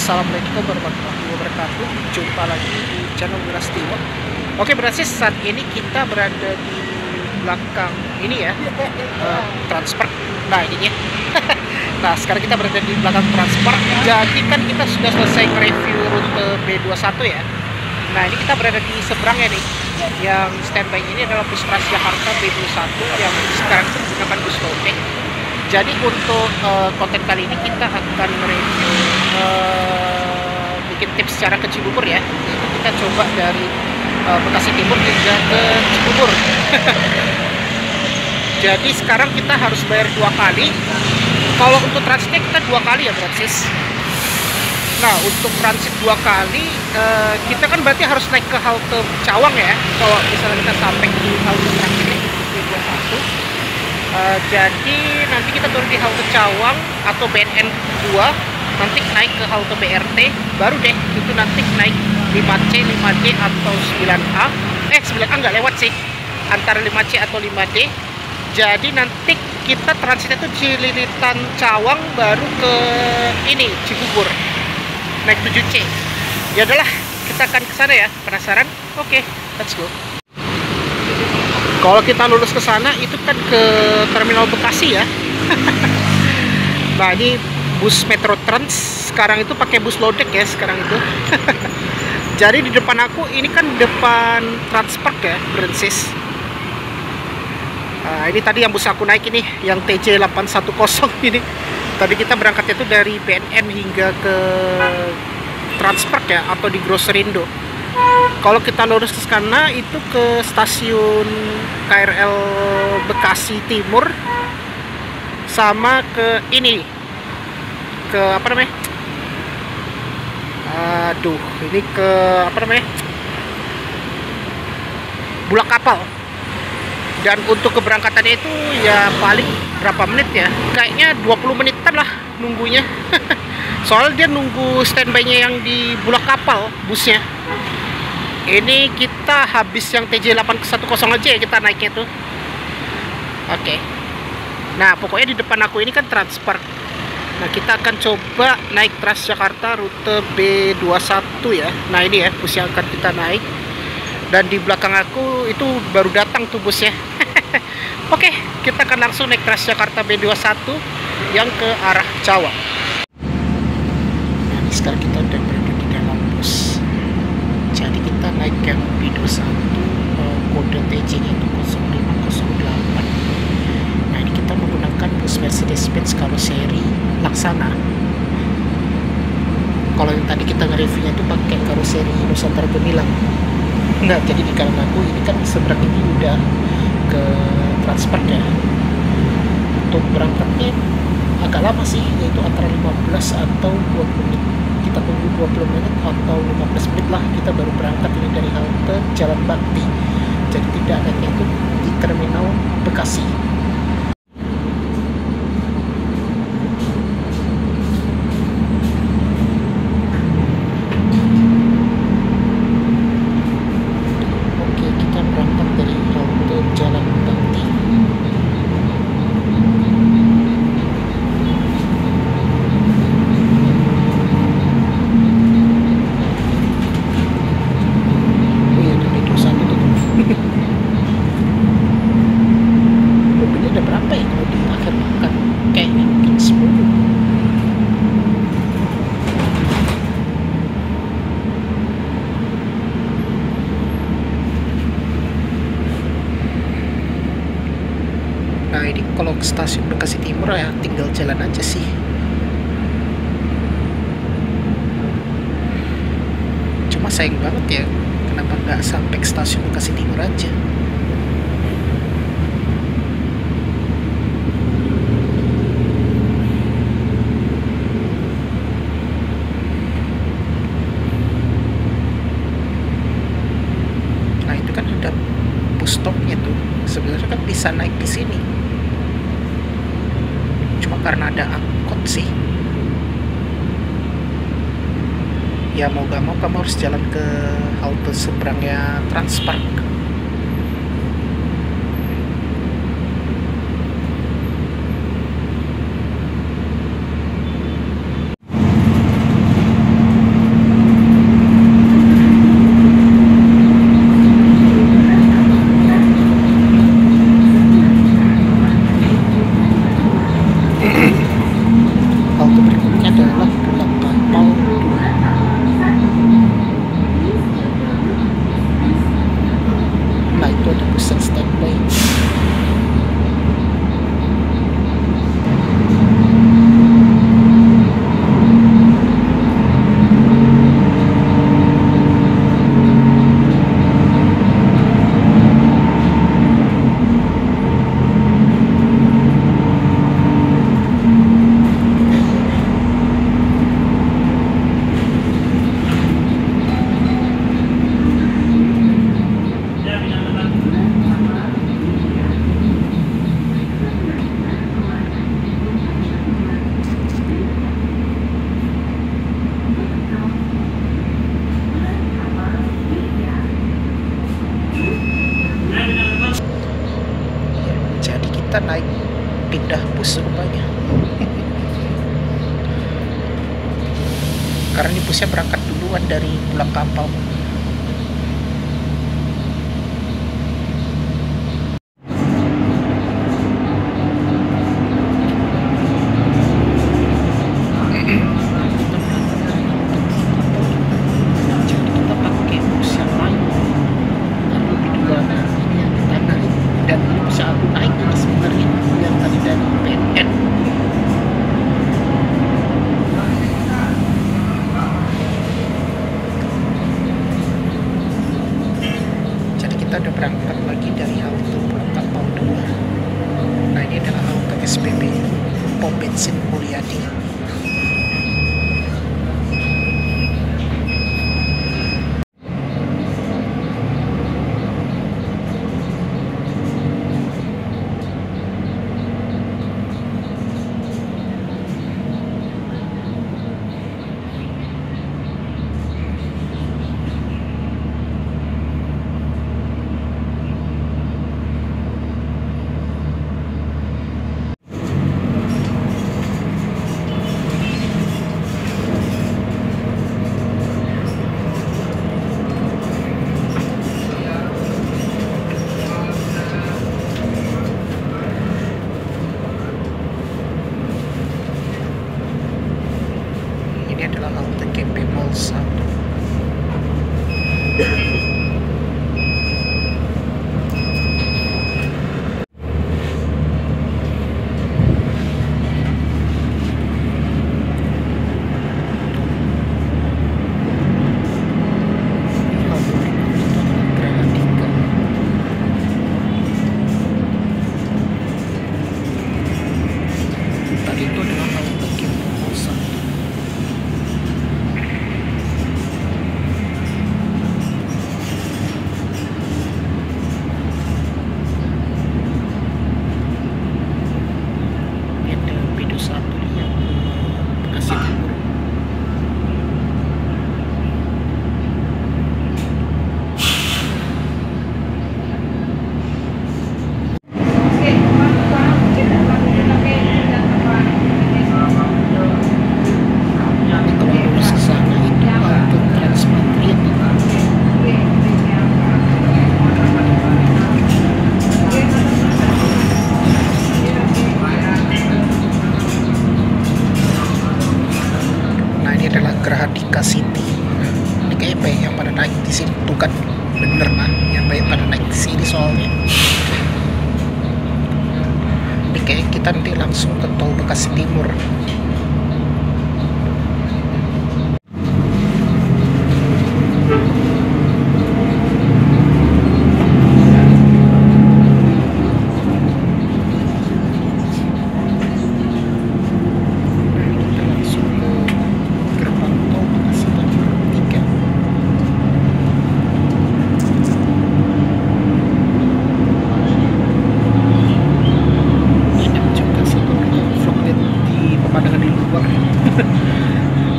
Assalamualaikum warahmatullahi wabarakatuh. Jumpa lagi di channel Miras Timur. Oke, berarti saat ini kita berada di belakang ini ya, transfer. Nah ini ya. Nah sekarang kita berada di belakang transfer. Jadi kan kita sudah selesai review rute B21 ya. Nah ini kita berada di seberangnya nih. Yang standby ini adalah bus Transjakarta B21 yang sekarang itu menggunakan bus loading. Jadi untuk konten kali ini kita akan mereview bikin tips secara ke Cibubur ya. Yaitu kita coba dari Bekasi Timur hingga ke Cibubur. Jadi sekarang kita harus bayar 2 kali. Kalau untuk transitnya kita 2 kali ya transis. Nah untuk transit 2 kali kita kan berarti harus naik ke halte Cawang ya. Kalau misalnya kita sampai di halte terakhir ini B21. Jadi nanti kita turun di halte Cawang atau BNN 2, nanti naik ke halte BRT, baru deh itu nanti naik 5C, 5D atau 9A. 9A nggak lewat sih, antara 5C atau 5D. Jadi nanti kita transitnya itu Cililitan Cawang, baru ke ini Cibubur naik 7C. Ya udahlah, kita akan ke sana ya. Penasaran? Oke, let's go. Kalau kita lulus ke sana itu kan ke Terminal Bekasi ya. Nah ini bus Metro Trans sekarang itu pakai bus loaded ya sekarang itu. Jadi di depan aku ini kan depan Transpark ya, Brensis. Nah, ini tadi yang bus aku naik ini, yang TJ 810 ini. Tadi kita berangkatnya itu dari BNN hingga ke Transpark ya, atau di Groserindo. Kalau kita lurus ke sana itu ke stasiun KRL Bekasi Timur, sama ke ini, ke apa namanya? Ini ke apa namanya? Bulak Kapal. Dan untuk keberangkatannya itu ya paling berapa menit ya? Kayaknya 20 menitan lah nunggunya. Soalnya dia nunggu standby-nya yang di Bulak Kapal busnya. Ini kita habis yang TJ 810 aja ya kita naiknya tuh. Oke. Nah pokoknya di depan aku ini kan Transpark. Nah kita akan coba naik Transjakarta rute B21 ya. Nah ini ya bus yang akan kita naik. Dan di belakang aku itu baru datang tuh busnya. Oke, kita akan langsung naik Transjakarta B21 yang ke arah Cawang. Nah ini sekarang kita udah berada di dalam bus. Jadi kita naik yang B21, kode TJ-nya itu 0508. Nah ini kita menggunakan bus Mercedes-Benz karoseri Laksana. Kalau yang tadi kita nge-reviewnya itu pakai karoseri Nusantara Gemilang. Nah jadi di kanan aku ini kan seberang ini udah ke Transpark ya. Untuk berangkatnya agak lama sih, yaitu antara 15 atau 20 menit. Kita tunggu 20 menit atau 15 menit lah kita baru berangkat ini dari halte Jalan Bakti. Jadi tidak adanya itu di Terminal Bekasi. Oke, kita berangkat dari halte Jalan Bakti. Mobilnya ada berapa ya kalau di akhir pekan? Kayaknya mungkin 10. Nah ini kalau ke stasiun Bekasi Timur ya tinggal jalan aja sih. Cuma sayang banget ya, kenapa nggak sampai ke stasiun Bekasi Timur aja. Nah itu kan ada bus stopnya tuh, sebenarnya kan bisa naik di sini. Cuma karena ada angkot sih. Ya mau gak mau kamu harus jalan ke halte seberangnya Transpark. adalah pulang kapal 2. Nah, itu ada pusat standby. Jadi kita naik pindah bus rupanya. Karena ini busnya berangkat duluan dari pulang kapal. Jadi kita pakai bus yang lain karena lebih dua ini yang di tanah, dan ini bisa aku naik ini sebenarnya yang tadi dari PNN. Jadi kita udah berangkat lagi dari halte pulang kapal 2. Nah, ini adalah halte SPB pom bensin Mulyadi. Ini adalah halte GP 01. Tadi itu adalah halte GP 01. Grahadika City. Ini kayaknya banyak yang pada naik di sini tuh kan, bener nah, yang banyak pada naik di sini soalnya. Ini kayak kita nanti langsung ke tol Bekasi Timur.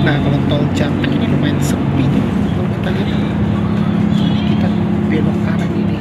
Nah, kalau tol Japek ini lumayan sepi nih kalau kita lihat. Jadi kita belok kanan ini.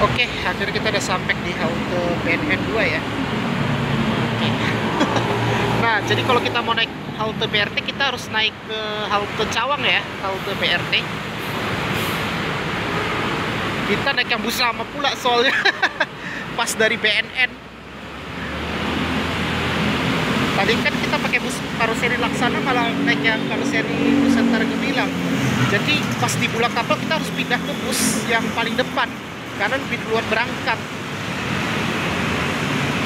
Oke, akhirnya kita udah sampai di halte BNN 2 ya. Oke. Nah, jadi kalau kita mau naik halte BRT, kita harus naik ke halte Cawang ya, halte BRT. Kita naik yang bus lama pula soalnya pas dari BNN. Tadi kan kita pakai bus karoseri Laksana, malah naik yang karoseri Nusantara Gemilang. Jadi pas di Bulak Kapal kita harus pindah ke bus yang paling depan karena lebih duluan berangkat.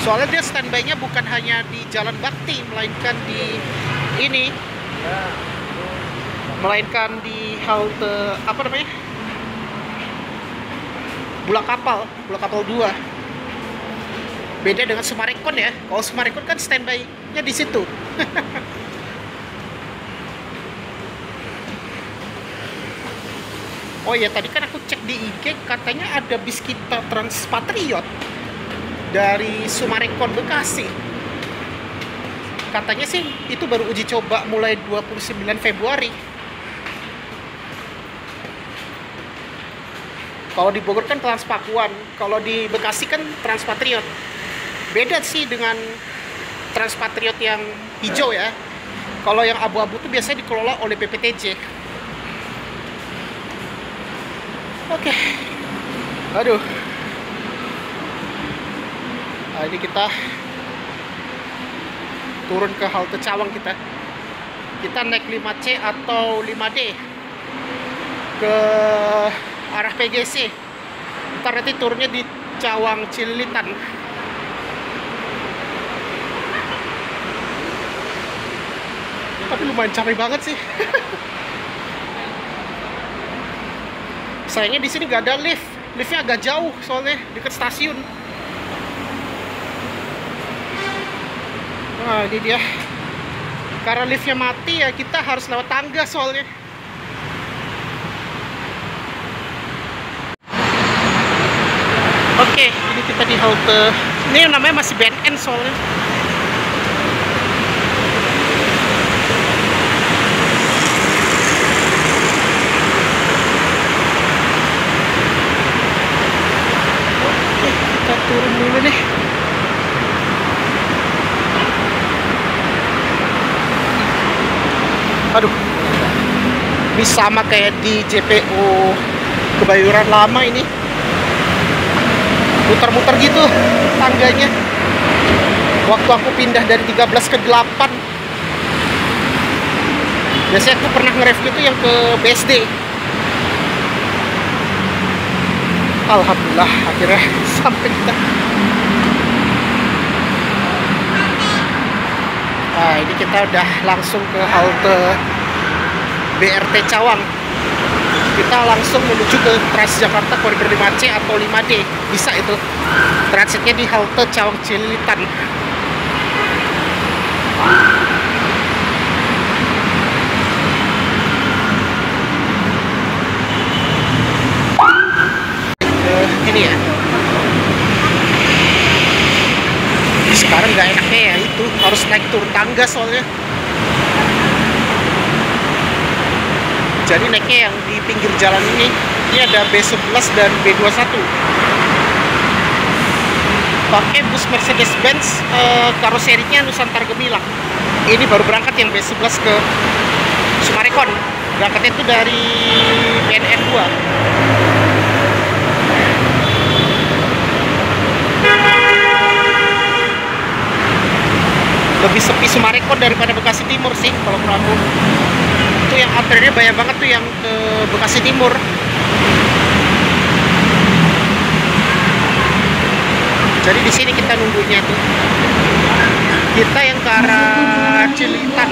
Soalnya dia standby-nya bukan hanya di Jalan Bakti, melainkan di ini, melainkan di halte apa namanya, Bulak Kapal 2. Beda dengan Sumarekon ya. Kalau Sumarekon kan standby-nya di situ. Oh ya, tadi kan aku cek di IG, katanya ada bis kita Transpatriot dari Sumarekon Bekasi. Katanya sih itu baru uji coba mulai 29 Februari. Kalau di Bogor kan Transpakuan, kalau di Bekasi kan Transpatriot. Beda sih dengan Transpatriot yang hijau ya. Kalau yang abu-abu tuh biasanya dikelola oleh BPTJ. Oke. Aduh. Nah, ini kita turun ke halte Cawang kita. Kita naik 5C atau 5D ke arah PGC. Ntar nanti turunnya di Cawang Cililitan. Tapi lumayan capek banget sih. Sayangnya di sini nggak ada lift. Liftnya agak jauh soalnya dekat stasiun. Nah, ini dia. Karena liftnya mati ya kita harus lewat tangga soalnya. Oke, ini kita di halte. Ini namanya masih BNN soalnya. Oke, kita turun dulu deh. Aduh, ini sama kayak di JPO Kebayoran Lama ini. Muter-muter gitu tangganya. Waktu aku pindah dari 13 ke 8. Biasanya aku pernah nge-review itu yang ke BSD. Alhamdulillah akhirnya sampai kita. Nah, ini kita udah langsung ke halte BRT Cawang. Kita langsung menuju ke Transjakarta Koridor 5C atau 5D. Bisa itu. Transitnya di halte Cawang Cililitan. Ini ya. Sekarang nggak enaknya ya itu harus naik turun tangga soalnya. Jadi naiknya yang di pinggir jalan ini ada B11 dan B21. Pakai bus Mercedes-Benz karoserinya Nusantara Gemilang. Ini baru berangkat yang B11 ke Sumarekon. Berangkatnya itu dari BNN 2. Lebih sepi Sumarekon daripada Bekasi Timur sih kalau menurut aku. Itu yang antriannya banyak banget tuh yang ke Bekasi Timur. Jadi di sini kita nunggunya tuh. Kita yang ke arah Cililitan.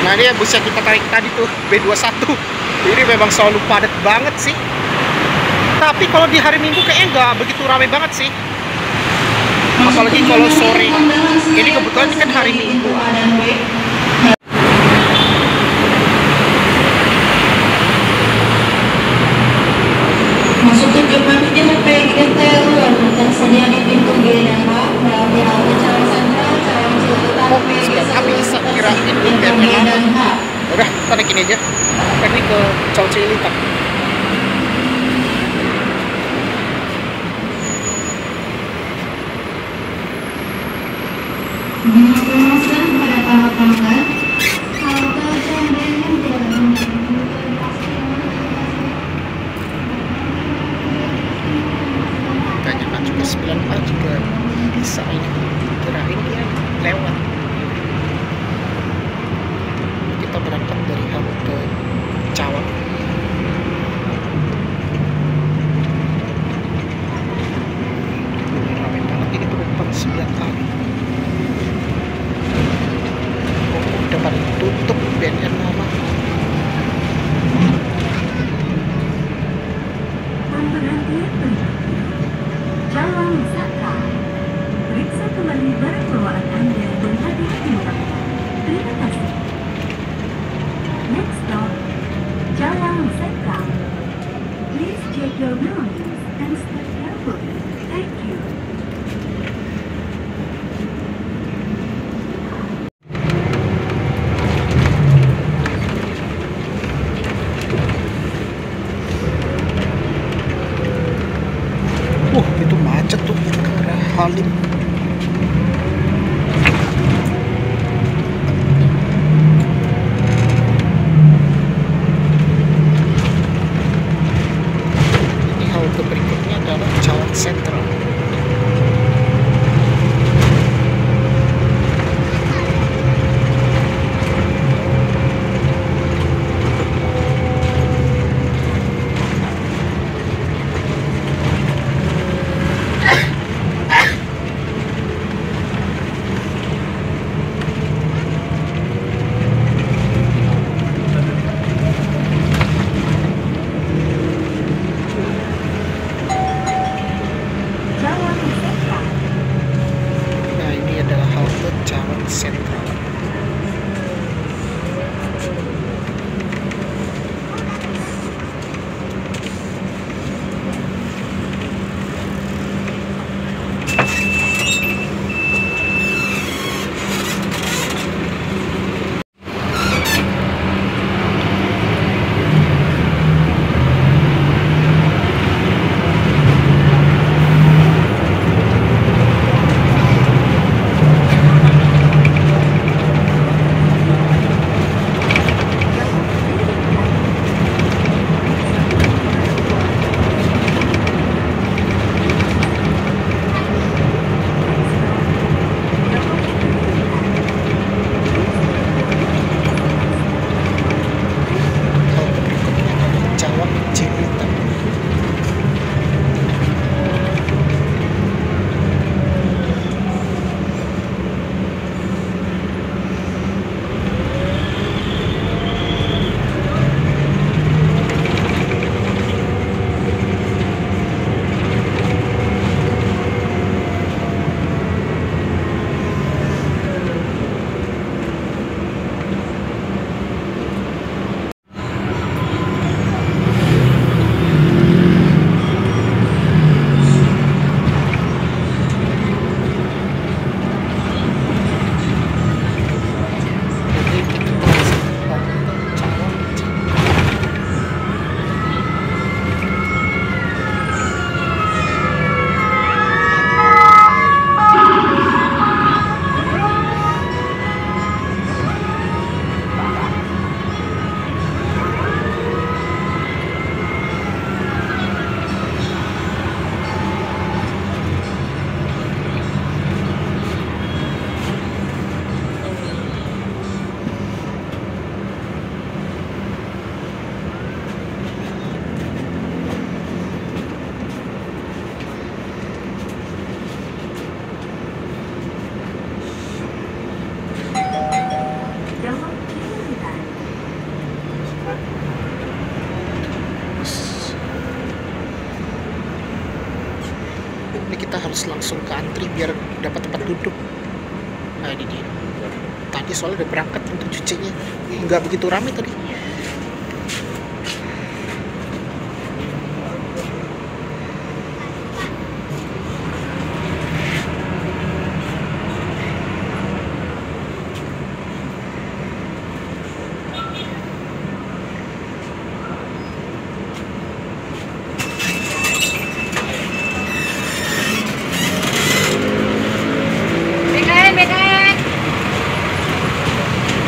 Nah, ini bus yang kita tarik tadi tuh B21. Ini memang selalu padat banget sih. Tapi kalau di hari Minggu kayaknya nggak begitu ramai banget sih. Apalagi kalau sore. Ini kebetulan ini kan hari Minggu. Masuk ke gerbang ini sampai kita luar tersedia di pintu GDH melalui halte Cawang Sentral, Cawang Cililitan, Sudah bisa kirain ini biar lama. Udah, kita naik ini aja. Kan ini ke Cawang Cililitan. Memutuskan pada para pelanggan, halte Cawang tidak Kayaknya juga 94 juga bisa ini. Kirain dia lewat. Kita berangkat dari halte Cawang. Ramai banget ini penumpang 9 kali. Udah pada tutup BNN lama. Cawang Wisata. Periksa kembali barang bawaan Anda dan hati-hati mengangkut. Terima kasih. Next stop, Cawang Wisata. Please check your belongings and step carefully. Thank you. Itu macet tuh ke arah Halim. harus langsung ke antri biar dapat tempat duduk. Nah ini dia. Tadi soalnya udah berangkat untuk cucinya, nggak begitu ramai tadi.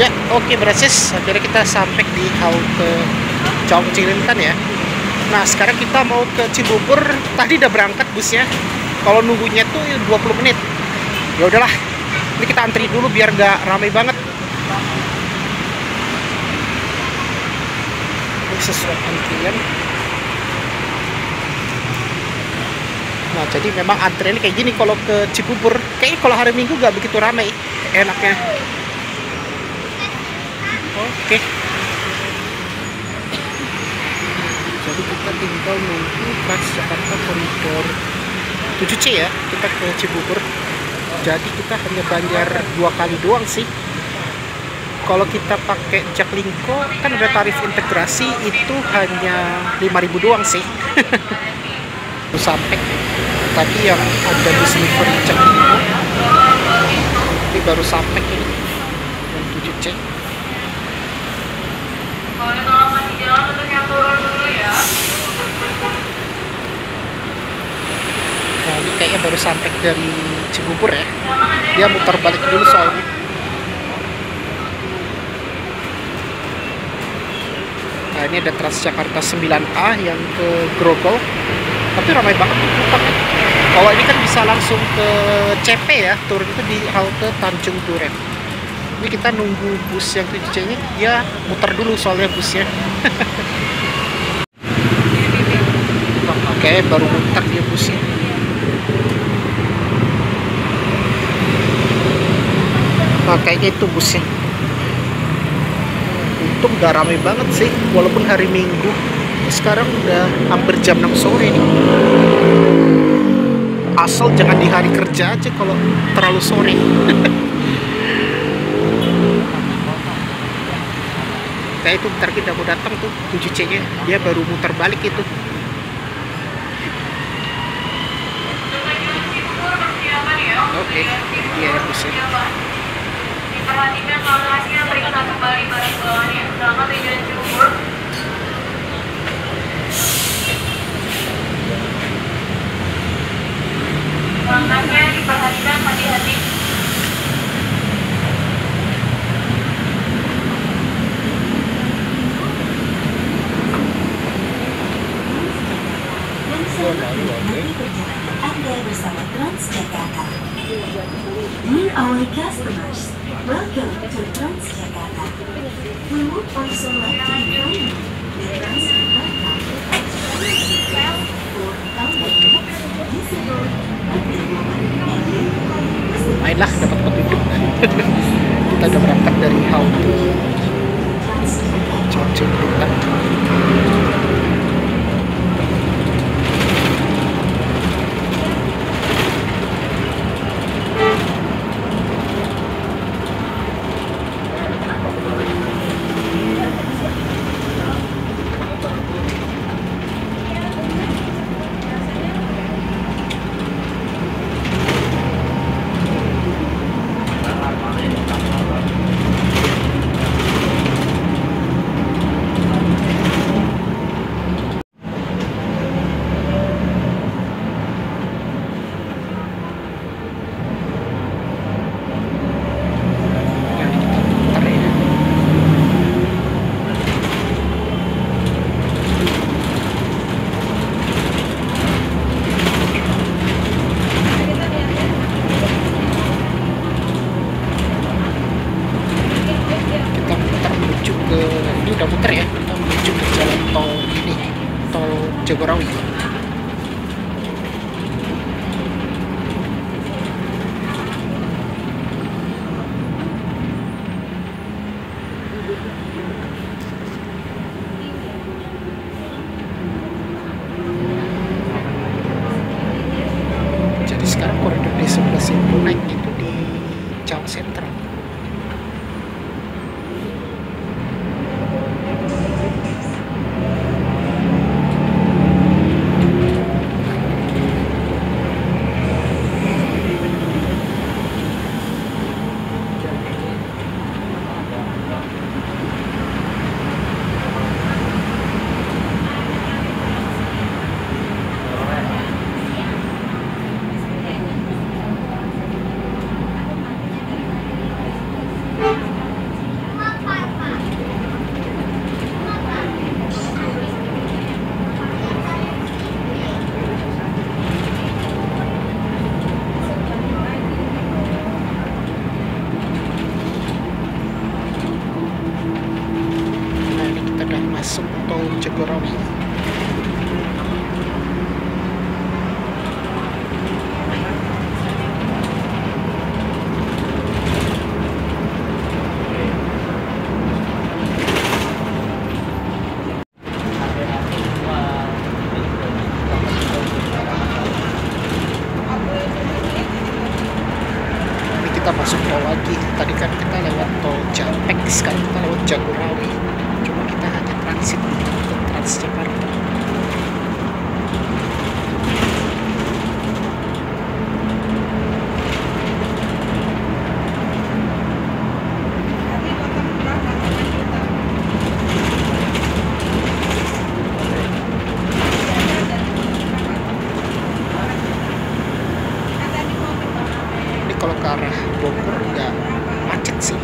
Ya, oke Brasis, akhirnya kita sampai di halte Cawang Cililitan ya. Nah, sekarang kita mau ke Cibubur. Tadi udah berangkat busnya. Kalau nunggunya tuh 20 menit. Ya udahlah. Ini kita antri dulu biar nggak ramai banget. Ini sesuai antrian. Nah, jadi memang antriannya kayak gini kalau ke Cibubur. Kayaknya kalau hari Minggu nggak begitu ramai. Enaknya. Oke. Jadi kita tinggal nunggu Transjakarta koridor 7C ya. Kita ke Cibubur. Jadi kita hanya bayar 2 kali doang sih. Kalau kita pakai Jaklingko kan ada tarif integrasi itu hanya 5.000 doang sih. Sampai tadi yang ada di delivery Jaklingko. Ini baru sampai ini yang 7C. Nah, ini kayaknya baru sampai dari Cibubur ya. Dia muter balik dulu soalnya. Nah, ini ada Transjakarta 9A yang ke Grogol. Tapi ramai banget penumpang ya. Kalau ini kan bisa langsung ke CP ya, turun itu di halte Tanjung Duren. Ini kita nunggu bus yang 7C-nya, dia muter dulu soalnya busnya. Oke, baru muter dia busnya. Nah, kayaknya itu busnya. Untung udah ramai banget sih, walaupun hari Minggu. Sekarang udah hampir jam 6 sore nih. Asal jangan di hari kerja aja kalau terlalu sore. Kayak itu bentar kita mau datang tuh 7C-nya, dia baru muter balik itu. Oke, iya busnya. Diperhatikan lokasinya, periksa kembali barang bawaannya. Selamat tujuan Cibubur. Langkahnya diperhatikan, hati-hati. Anda bersama Transjakarta. Dear our customers, welcome to Transjakarta. We would also like to inform you that Transjakarta for elderly, disabled, Mainlah dapat petunjuk. Kita udah berangkat dari halte Cawang Cililitan. Udah muter ya, kita menuju ke jalan tol ini, tol Jagorawi. Jadi masuk tol Jagorawi. Kita masuk tol lagi. Tadi kan kita lewat tol Japek, sekarang kita lewat Jagorawi. Cuma kita hanya transit ke Transjakarta. Ini kalau ke arah Bogor nggak macet sih.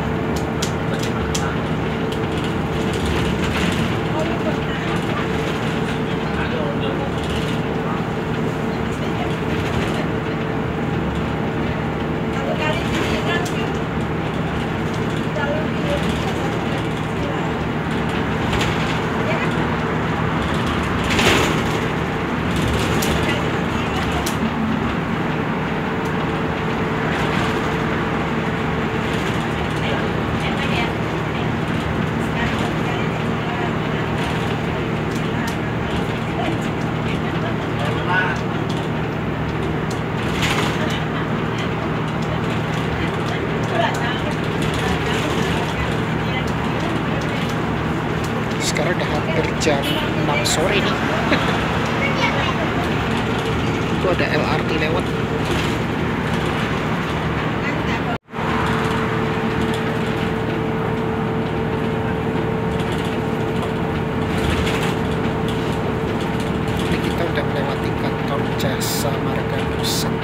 Sekarang udah hampir jam 6 sore nih. Itu ada LRT lewat. Ini kita udah melewati kantor Jasa Marga Pusat.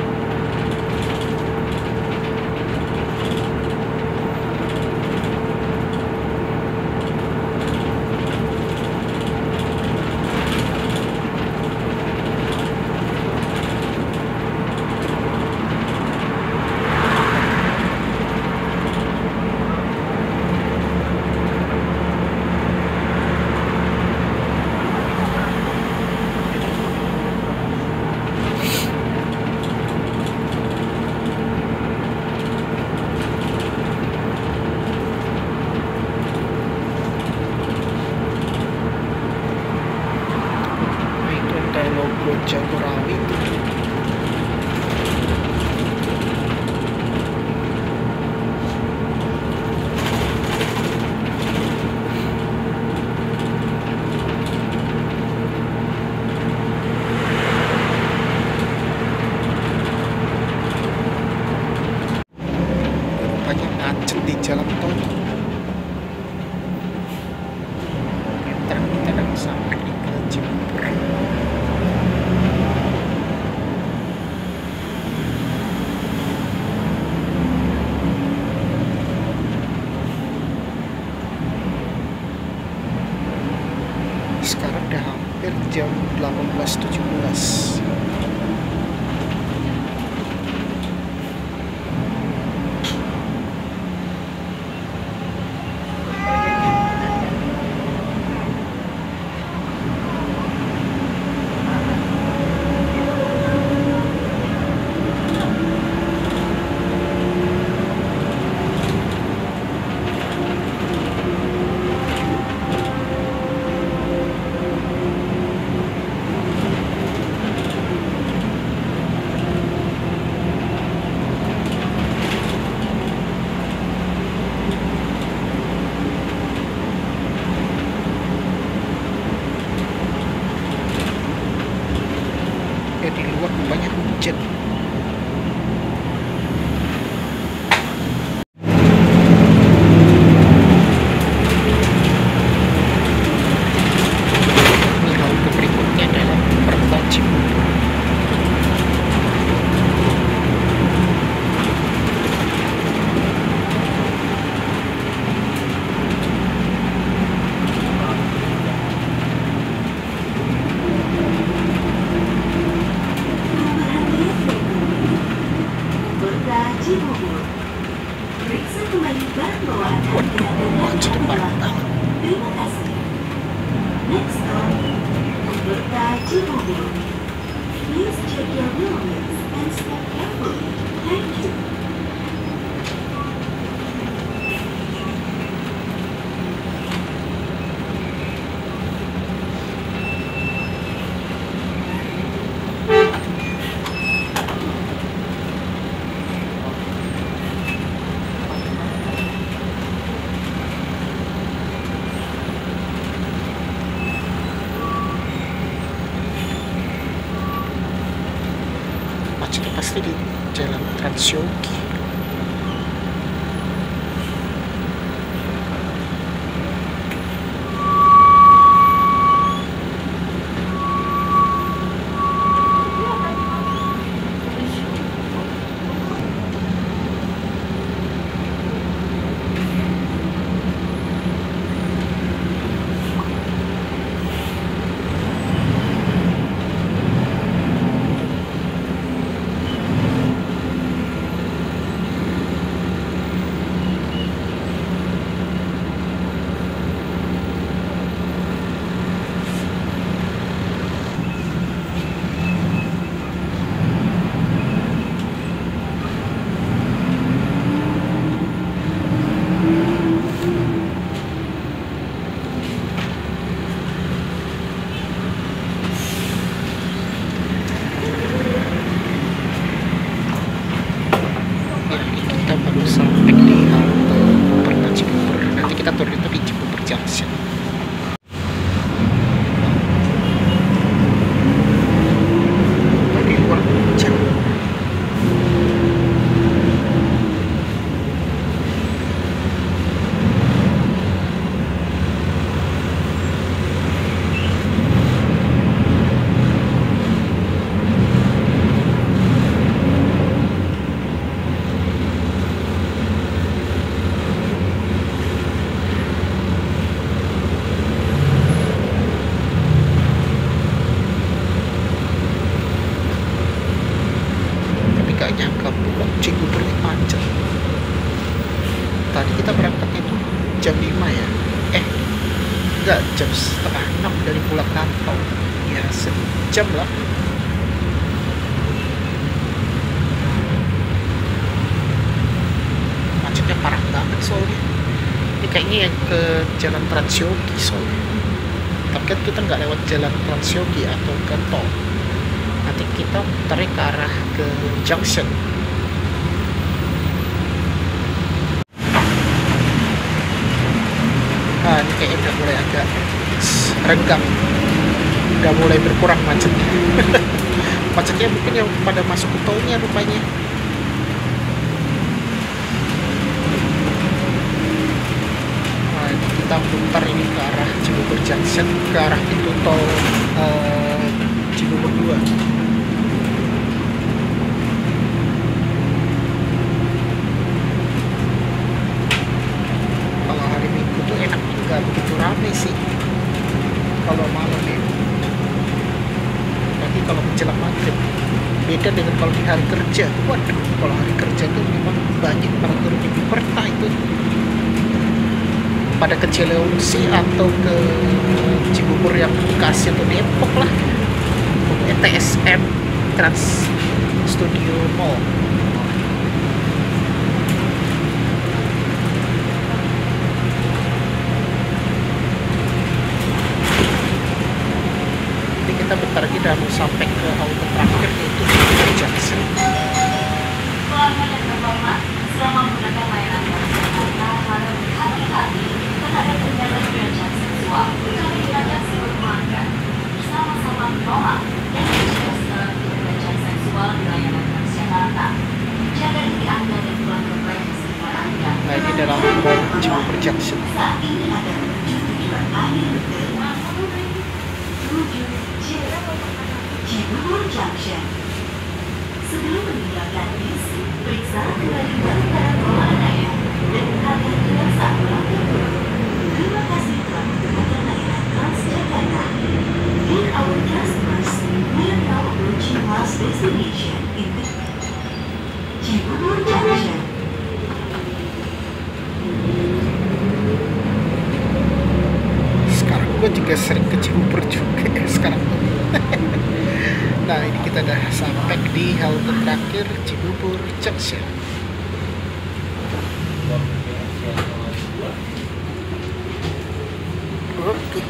Logo Jagorawi. Rupanya macet di jalan tol. Kita udah sampai di Cibubur. Sekarang udah hampir jam 18.17. Di luar banyak hujan. Ini halte berikutnya adalah Perempatan Cibubur. pasti di Jalan Transyogi. Kita baru sampai di halte Perta Cibubur. Nanti kita turun itu di Cibubur Junction. Di luar hujan. Gak nyangka pulang Cibubur ini macet. Tadi kita berangkatnya itu jam 5 ya. Enggak, jam setengah 6 dari pulang kantor. Ya, sejam lah. Macetnya parah banget soalnya. Ini kayaknya yang ke Jalan Transyogi soalnya. Tapi kan kita nggak lewat Jalan Transyogi atau ke tol. Nanti kita tarik ke arah ke junction. Nah, ini kayaknya udah mulai agak renggang, udah mulai berkurang macetnya. Macetnya mungkin yang pada masuk ke tolnya rupanya. Nah, ini kita putar ini ke arah Cibubur Junction, ke arah pintu tol Cibubur 2. Kalau hari Minggu tuh enaknya nggak begitu rame sih. Kalau malam ya. Nanti kalau menjelang maghrib. Beda dengan kalau di hari kerja. Waduh, kalau hari kerja tuh memang banyak para turun di Perta itu. Pada ke Cileungsi atau ke Cibubur yang Bekasi atau Depok lah. Pokoknya TSM, Trans Studio Mall. Jadi kita bentar lagi udah mau sampai ke halte terakhir yaitu Cibubur Junction. Pelanggan yang terhormat, selama menggunakan layanan Transjakarta harus berhati-hati terhadap tindakan pelecehan seksual kami diatasi oleh pelanggan. Bersama-sama menolak dan mencegah segala bentuk pelecehan seksual di layanan Transjakarta. Jaga diri Anda dan keluarga baik di sekitar Anda. Nah, ini dalam Cibubur Junction. Saat ini Anda menuju tujuan akhir rute 7C Cibubur Junction. Sebelum meninggalkan bis, periksa kembali barang-barang bawaan Anda dan hati-hatilah saat melangkah turun. Terima kasih telah menggunakan layanan Transjakarta. Dear our customers, we are now approaching last destination in the Cibubur Junction. Sekarang gue juga sering ke Cibubur juga sekarang tuh. Nah, ini kita udah sampai di halte terakhir Cibubur Junction. Oke.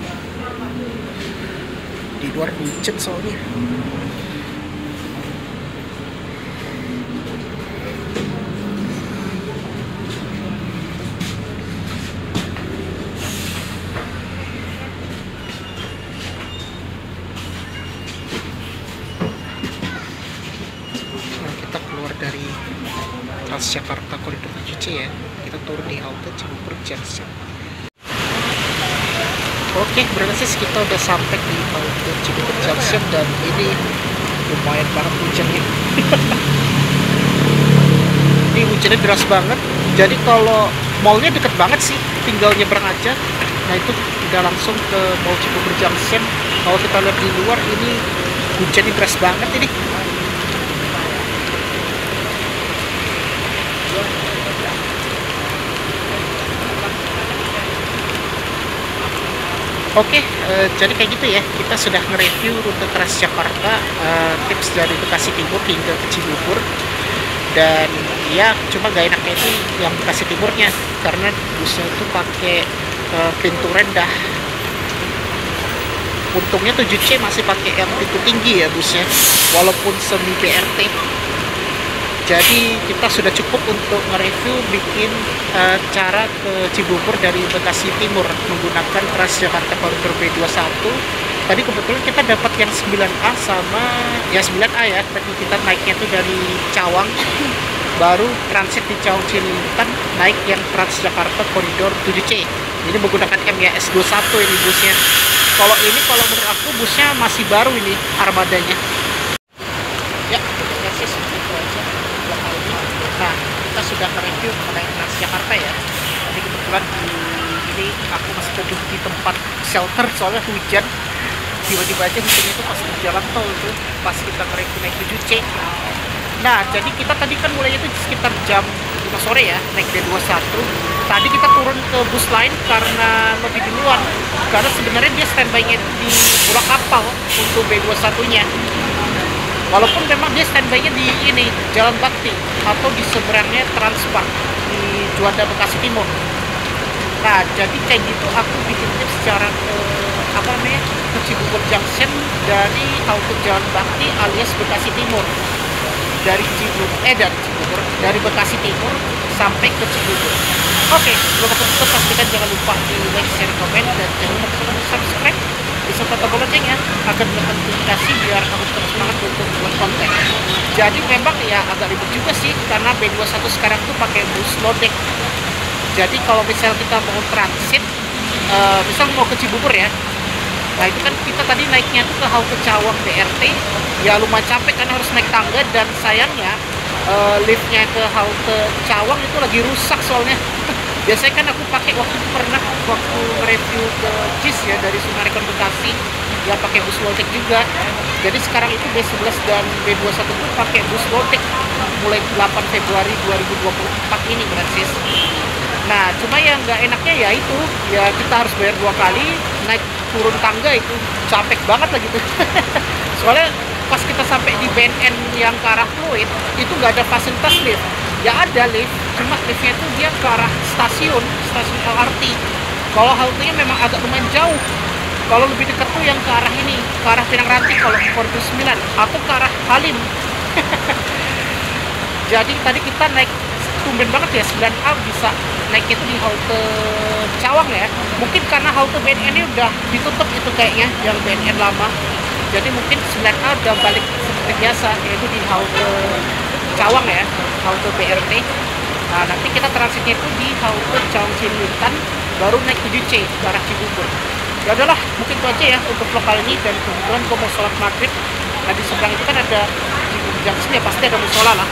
Di luar hujan soalnya. 7C ya. Kita turun di halte Cibubur Junction. Oke, berarti kita udah sampai di halte Cibubur Junction dan ini lumayan banget hujannya. Ini hujannya deras banget. Jadi kalau mallnya deket banget sih, tinggal nyebrang aja. Nah itu udah langsung ke Mall Cibubur Junction. Kalau kita lihat di luar ini hujannya deras banget ini. Oke, jadi kayak gitu ya. Kita sudah nge-review rute Transjakarta, tips dari Bekasi Timur hingga ke Cibubur. Dan ya cuma gak enaknya itu yang Bekasi Timurnya, karena busnya itu pakai pintu rendah. Untungnya 7C masih pakai yang pintu tinggi ya busnya, walaupun semi BRT. Jadi kita sudah cukup untuk nge-review bikin cara ke Cibubur dari Bekasi Timur menggunakan Transjakarta Koridor B21. Tadi kebetulan kita dapat yang 9A sama ya 9A ya. Tadi kita naiknya tuh dari Cawang, baru transit di Cawang Cililitan, naik yang Transjakarta Koridor 7C. Ini menggunakan MYS 21 ini busnya. Kalau menurut aku busnya masih baru ini armadanya. Ya, terima kasih segitu aja. Nah, kita sudah nge-review mengenai Transjakarta ya. Tadi kebetulan ini aku masih duduk di tempat shelter soalnya hujan. Tiba-tiba aja hujannya itu pas di jalan tol itu, pas kita nge-review naik 7C. Nah, jadi kita tadi kan mulainya itu sekitar jam 5 sore ya, naik B21. Tadi kita turun ke bus lain karena lebih duluan. Karena sebenarnya dia standby-nya di Pulau Kapal untuk B21-nya. Walaupun memang dia standby-nya di ini, Jalan Bakti atau di seberangnya Transpark di Juanda Bekasi Timur. Nah, jadi kayak gitu aku bikin tips secara ke Cibubur Junction dari halte Jalan Bakti alias Bekasi Timur. Dari Bekasi Timur sampai ke Cibubur. Oke, sebelum aku tutup pastikan jangan lupa di like, share, komen, dan jangan lupa subscribe beserta tombol loncengnya agar mendapatkan notifikasi biar aku terus semangat untuk buat konten. Jadi memang ya agak ribet juga sih karena B21 sekarang tuh pakai bus low deck. Jadi kalau misal kita mau transit, misal mau ke Cibubur ya, nah itu kan kita tadi naiknya tuh ke halte Cawang BRT, ya lumayan capek kan harus naik tangga, dan sayangnya liftnya ke halte Cawang itu lagi rusak soalnya. Biasanya kan aku pakai waktu review ke JIS ya dari Sumarekon Bekasi, ya pakai bus low-deck juga. Jadi sekarang itu B11 dan B21 itu pakai bus low-deck mulai 8 Februari 2024 ini gratis. Nah, cuma yang nggak enaknya ya itu, ya kita harus bayar 2 kali, naik turun tangga itu capek banget lah gitu. Soalnya pas kita sampai di BNN yang ke arah Fluid, itu nggak ada fasilitas lift. Ya ada lift, cuma liftnya itu dia ke arah stasiun LRT. Kalau haltenya memang agak lumayan jauh. Kalau lebih dekat tuh yang ke arah ini, ke arah Pinang Ranti kalau Koridor 9, atau ke arah Halim. Jadi tadi kita naik tumben banget ya, 9A bisa naik itu di halte Cawang ya. Mungkin karena halte BNN ini udah ditutup itu kayaknya, yang BNN lama. Jadi mungkin 9A udah balik seperti biasa, yaitu di halte Cawang ya, halte BRT. Nah, nanti kita transitnya itu di halte Cawang Cililitan, baru naik 7C ke arah Cibubur. Ya udahlah, mungkin itu aja ya untuk vlog kali ini, dan kebetulan gue mau sholat maghrib. Nah di seberang itu kan ada Cibubur Junction ya, pasti ada musola lah.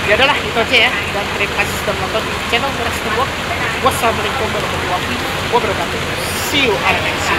Ya udahlah, itu aja ya, dan terima kasih sudah menonton channel Beras Tembok. Wassalamualaikum warahmatullahi wabarakatuh. See you on the next video.